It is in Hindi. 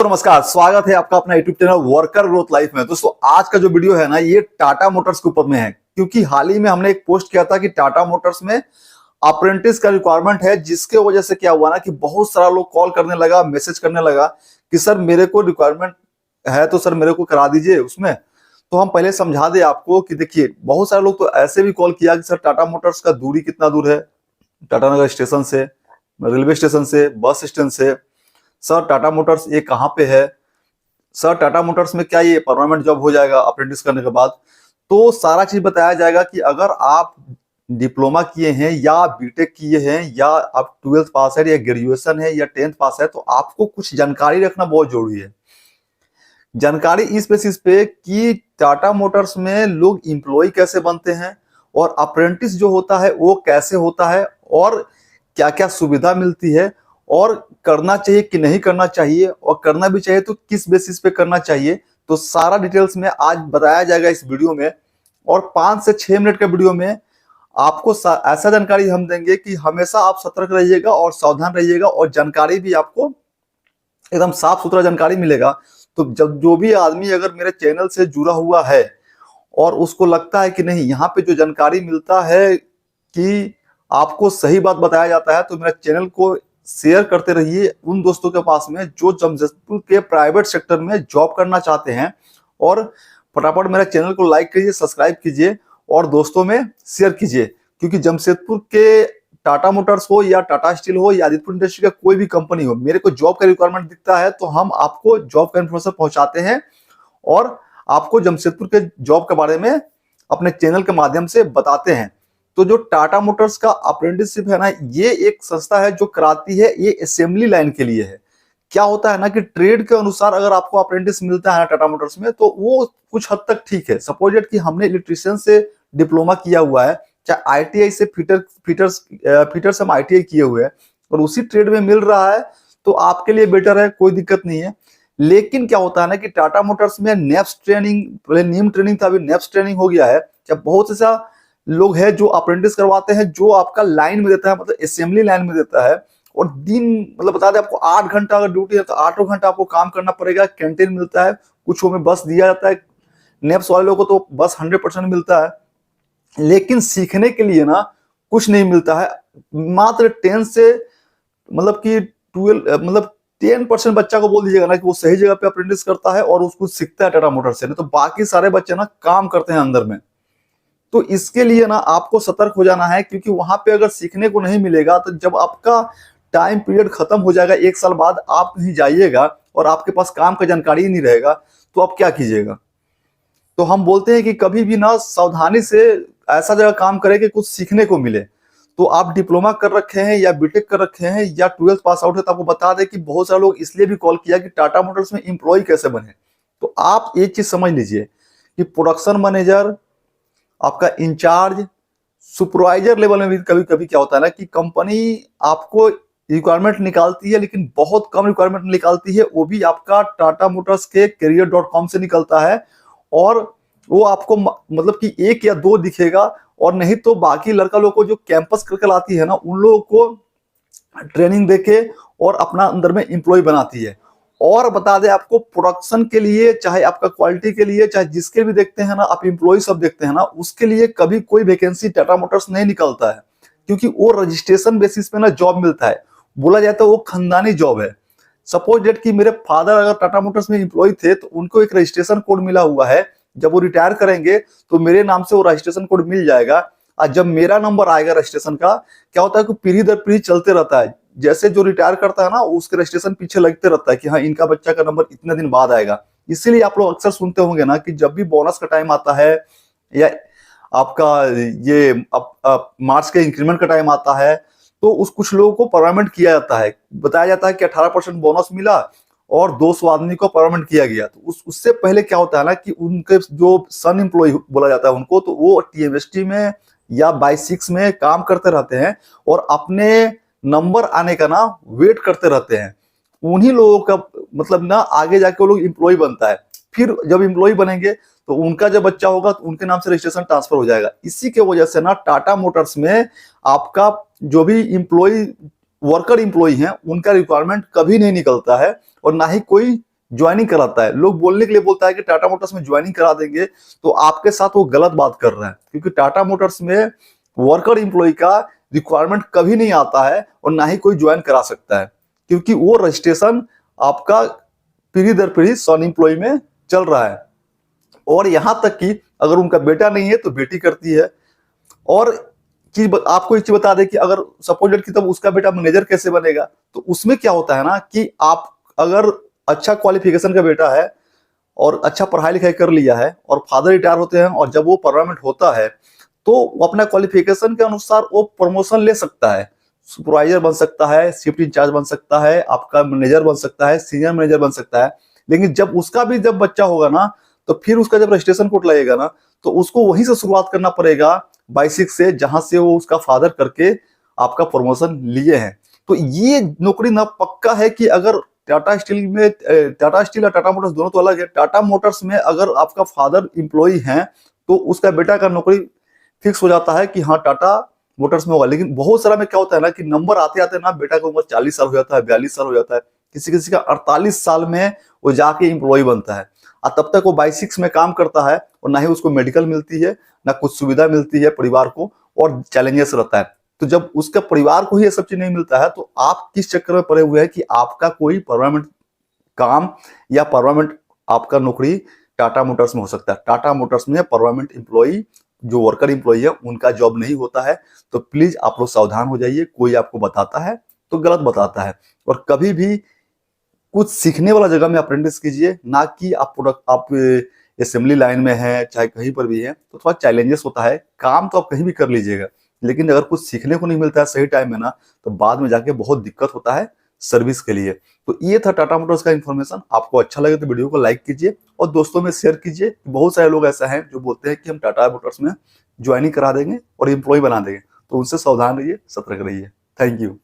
नमस्कार, स्वागत है आपका अपना YouTube channel worker growth life में। दोस्तों आज का जो वीडियो है ना, ये टाटा मोटर्स के ऊपर में है, क्योंकि हाल ही में हमने एक पोस्ट किया था कि टाटा मोटर्स में अप्रेंटिस का रिक्वायरमेंट है, जिसके वजह से क्या हुआ ना कि बहुत सारा लोग कॉल करने लगा, मैसेज करने लगा कि सर मेरे को रिक्वायरमेंट है तो सर मेरे को करा दीजिए उसमें। तो हम पहले समझा दे आपको कि देखिए, बहुत सारे लोग तो ऐसे भी कॉल किया कि सर टाटा मोटर्स का दूरी कितना दूर है, टाटानगर स्टेशन से, रेलवे स्टेशन से, बस स्टैंड से। सर टाटा मोटर्स ये कहाँ पे है, सर टाटा मोटर्स में क्या ये परमानेंट जॉब हो जाएगा अप्रेंटिस करने के बाद। तो सारा चीज बताया जाएगा कि अगर आप डिप्लोमा किए हैं या बीटेक किए हैं या आप 12th पास है या ग्रेजुएशन है या 10th पास है, तो आपको कुछ जानकारी रखना बहुत जरूरी है। जानकारी इस बेसिस पे कि टाटा मोटर्स में लोग इंप्लॉय कैसे बनते हैं और अप्रेंटिस जो होता है वो कैसे होता है और क्या क्या सुविधा मिलती है और करना चाहिए कि नहीं करना चाहिए, और करना भी चाहिए तो किस बेसिस पे करना चाहिए। तो सारा डिटेल्स में आज बताया जाएगा इस वीडियो में, और 5 से 6 मिनट के वीडियो में आपको ऐसा जानकारी हम देंगे कि हमेशा आप सतर्क रहिएगा और सावधान रहिएगा, और जानकारी भी आपको एकदम साफ सुथरा जानकारी मिलेगा। तो जब जो भी आदमी अगर मेरे चैनल से जुड़ा हुआ है और उसको लगता है कि नहीं, यहाँ पे जो जानकारी मिलता है कि आपको सही बात बताया जाता है, तो मेरा चैनल को शेयर करते रहिए उन दोस्तों के पास में जो जमशेदपुर के प्राइवेट सेक्टर में जॉब करना चाहते हैं। और फटाफट मेरा चैनल को लाइक कीजिए, सब्सक्राइब कीजिए और दोस्तों में शेयर कीजिए, क्योंकि जमशेदपुर के टाटा मोटर्स हो या टाटा स्टील हो या आदित्य इंडस्ट्री का कोई भी कंपनी हो, मेरे को जॉब का रिक्वायरमेंट दिखता है तो हम आपको जॉब का इन्फॉर्मेशन पहुंचाते हैं और आपको जमशेदपुर के जॉब के बारे में अपने चैनल के माध्यम से बताते हैं। तो जो टाटा मोटर्स का अप्रेंटिसशिप है ना, ये एक संस्था है जो कराती है, ये असेंबली लाइन के लिए है। क्या होता है ना कि ट्रेड के अनुसार अगर आपको अप्रेंटिस मिलता है टाटा मोटर्स में, तो वो कुछ हद तक ठीक है। सपोज कि हमने इलेक्ट्रिशियन से डिप्लोमा किया हुआ है, चाहे आईटीआई से फिटर से हम आईटीआई किए हुए हैं और उसी ट्रेड में मिल रहा है, तो आपके लिए बेटर है, कोई दिक्कत नहीं है। लेकिन क्या होता है ना कि टाटा मोटर्स में नेप्स ट्रेनिंग, पहले नीम ट्रेनिंग था, अभी नेप्स ट्रेनिंग हो गया है। जब बहुत से लोग हैं जो अप्रेंटिस करवाते हैं, जो आपका लाइन में देता है, मतलब असेंबली लाइन में देता है, और दिन मतलब बता दें आपको 8 घंटा अगर ड्यूटी है तो 8 घंटा आपको काम करना पड़ेगा। कैंटीन मिलता है, कुछ में बस दिया जाता है, नेप्स वाले लोगों को तो बस 100% मिलता है। लेकिन सीखने के लिए ना कुछ नहीं मिलता है। मात्र 10 से मतलब कि 12 मतलब 10% बच्चा को बोल दीजिएगा ना कि वो सही जगह पे अप्रेंटिस करता है और उसको सीखता है टाटा मोटर्स से, नहीं तो बाकी सारे बच्चे ना काम करते हैं अंदर में। तो इसके लिए ना आपको सतर्क हो जाना है, क्योंकि वहां पे अगर सीखने को नहीं मिलेगा तो जब आपका टाइम पीरियड खत्म हो जाएगा, 1 साल बाद आप कहीं जाइएगा और आपके पास काम का जानकारी ही नहीं रहेगा, तो आप क्या कीजिएगा। तो हम बोलते हैं कि कभी भी ना सावधानी से ऐसा जगह काम करें कि कुछ सीखने को मिले। तो आप डिप्लोमा कर रखे हैं या बीटेक कर रखे हैं या 12th पास आउट है, तो आपको बता दें कि बहुत सारे लोग इसलिए भी कॉल किया कि टाटा मोटर्स में एम्प्लॉय कैसे बने। तो आप एक चीज समझ लीजिए कि प्रोडक्शन मैनेजर, आपका इंचार्ज, सुपरवाइजर लेवल में भी कभी कभी क्या होता है ना कि कंपनी आपको रिक्वायरमेंट निकालती है, लेकिन बहुत कम रिक्वायरमेंट निकालती है। वो भी आपका टाटा मोटर्स के career.com से निकलता है, और वो आपको मतलब कि 1 या 2 दिखेगा, और नहीं तो बाकी लड़का लोग को जो कैंपस करके लाती है ना, उन लोगों को ट्रेनिंग देके और अपना अंदर में एम्प्लॉय बनाती है। और बता दें आपको, प्रोडक्शन के लिए, चाहे आपका क्वालिटी के लिए, चाहे जिसके भी देखते हैं ना आप एम्प्लॉय सब देखते हैं ना, उसके लिए कभी कोई वैकेंसी टाटा मोटर्स नहीं निकलता है, क्योंकि वो रजिस्ट्रेशन बेसिस पे ना जॉब मिलता है। बोला जाता है वो खानदानी जॉब है। सपोज डेट कि मेरे फादर अगर टाटा मोटर्स में एम्प्लॉय थे, तो उनको एक रजिस्ट्रेशन कोड मिला हुआ है। जब वो रिटायर करेंगे तो मेरे नाम से वो रजिस्ट्रेशन कोड मिल जाएगा, और जब मेरा नंबर आएगा रजिस्ट्रेशन का, क्या होता है कि पीढ़ी दर पीढ़ी चलते रहता है। जैसे जो रिटायर करता है ना, उसके रजिस्ट्रेशन पीछे लगते रहता है कि हाँ, इनका बच्चा का नंबर इतने दिन बाद आएगा। इसीलिए आप लोग अक्सर सुनते होंगे ना कि जब भी बोनस का टाइम आता है या आपका ये मार्च के इंक्रीमेंट का टाइम आता है, तो उस कुछ लोगों को परमानेंट किया जाता है। बताया जाता है कि 18% बोनस मिला और 200 आदमी को परमानेंट किया गया। तो उससे पहले क्या होता है ना कि उनके जो सन एम्प्लॉय बोला जाता है उनको, तो वो टीएमएसटी में या 22 में काम करते रहते हैं और अपने नंबर आने का ना वेट करते रहते हैं। उन्हीं लोगों का मतलब ना आगे जाके वो लोग एम्प्लॉय बनता है। फिर जब एम्प्लॉय बनेंगे तो उनका जब बच्चा होगा तो उनके नाम से रजिस्ट्रेशन ट्रांसफर हो जाएगा। इसी के वजह से ना टाटा मोटर्स में आपका जो भी एम्प्लॉय वर्कर एम्प्लॉय हैं, उनका रिक्वायरमेंट कभी नहीं निकलता है और ना ही कोई ज्वाइनिंग कराता है। लोग बोलने के लिए बोलता है कि टाटा मोटर्स में ज्वाइनिंग करा देंगे, तो आपके साथ वो गलत बात कर रहा है, क्योंकि टाटा मोटर्स में वर्कर एम्प्लॉय का रिक्वायरमेंट कभी नहीं आता है और ना ही कोई ज्वाइन करा सकता है, क्योंकि वो रजिस्ट्रेशन आपका पीढ़ी दर पीढ़ी सॉन एम्प्लॉय में चल रहा है। और यहां तक कि अगर उनका बेटा नहीं है तो बेटी करती है। और आपको एक चीज बता दें कि अगर सपोज कि तब उसका बेटा मैनेजर कैसे बनेगा, तो उसमें क्या होता है ना कि आप अगर अच्छा क्वालिफिकेशन का बेटा है और अच्छा पढ़ाई लिखाई कर लिया है और फादर रिटायर होते हैं और जब वो परमानेंट होता है तो वो अपना क्वालिफिकेशन के अनुसार वो प्रमोशन ले सकता है, सुपरवाइजर बन सकता है, शिफ्ट इंचार्ज बन सकता है, आपका मैनेजर बन सकता है, सीनियर मैनेजर बन सकता है। लेकिन जब उसका भी जब बच्चा होगा ना, तो फिर उसका जब रजिस्ट्रेशन कोड लगेगा ना, तो उसको वहीं से शुरुआत करना पड़ेगा बाई6 से, जहां से वो उसका फादर करके आपका प्रमोशन लिए हैं। तो ये नौकरी ना पक्का है कि अगर टाटा स्टील में, टाटा स्टील और टाटा मोटर्स दोनों तो अलग है, टाटा मोटर्स में अगर आपका फादर इंप्लॉई है तो उसका बेटा का नौकरी फिक्स हो जाता है कि हाँ टाटा मोटर्स में होगा। लेकिन बहुत सारा में क्या होता है ना कि नंबर आते आते ना बेटा की उम्र 40 साल हो जाता है, 42 साल हो जाता है, किसी किसी का 48 साल में वो जाके इंप्लॉय बनता है। और तब तक वो बाई6 में काम करता है और ना ही उसको मेडिकल मिलती है, ना कुछ सुविधा मिलती है परिवार को, और चैलेंजेस रहता है। तो जब उसका परिवार को ही ये सब चीज नहीं मिलता है तो आप किस चक्कर में पड़े हुए हैं कि आपका कोई परमानेंट काम या परमानेंट आपका नौकरी टाटा मोटर्स में हो सकता है। टाटा मोटर्स में परमानेंट एम्प्लॉई जो वर्कर एम्प्लॉई है उनका जॉब नहीं होता है। तो प्लीज आप लोग सावधान हो जाइए, कोई आपको बताता है तो गलत बताता है। और कभी भी कुछ सीखने वाला जगह में अप्रेंटिस कीजिए, ना कि आप असेंबली लाइन में है चाहे कहीं पर भी है तो थोड़ा चैलेंजेस होता है। काम तो आप कहीं भी कर लीजिएगा, लेकिन अगर कुछ सीखने को नहीं मिलता है सही टाइम में ना, तो बाद में जाके बहुत दिक्कत होता है सर्विस के लिए। तो ये था टाटा मोटर्स का इन्फॉर्मेशन। आपको अच्छा लगे तो वीडियो को लाइक कीजिए और दोस्तों में शेयर कीजिए। बहुत सारे लोग ऐसा हैं जो बोलते हैं कि हम टाटा मोटर्स में ज्वाइनिंग करा देंगे और एम्प्लॉय बना देंगे, तो उनसे सावधान रहिए, सतर्क रहिए। Thank you.